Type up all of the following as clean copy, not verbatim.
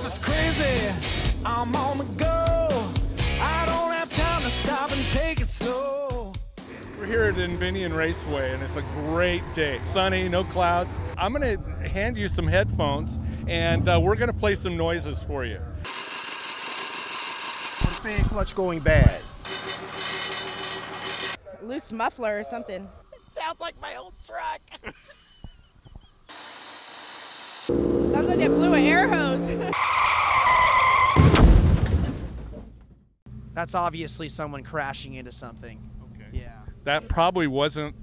life is crazy, I'm on the go. I don't have time to stop and take it slow. We're here at Invinion Raceway, and it's a great day. Sunny, no clouds. I'm gonna hand you some headphones, and we're gonna play some noises for you. Fan clutch going bad. Loose muffler or something. It sounds like my old truck. Sounds like they blew an air hose. That's obviously someone crashing into something. Okay. Yeah. That probably wasn't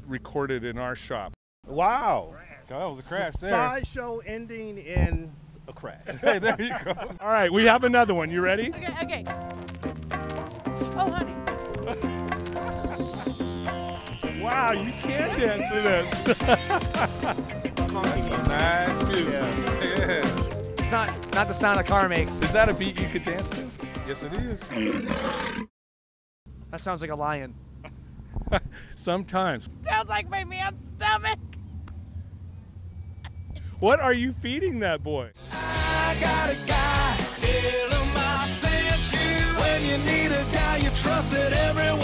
recorded in our shop. Wow. Oh, it was a crash there. Sideshow ending in a crash. Hey, there you go. All right, we have another one. You ready? Okay. Oh, honey. Wow, you can dance to this. Nice music. Yeah. It's not the sound a car makes. Is that a beat you could dance to? Yes, it is. That sounds like a lion. Sometimes. Sounds like my man's stomach. What are you feeding that boy? I got a guy, tell him I sent you. When you need a guy you trust that everyone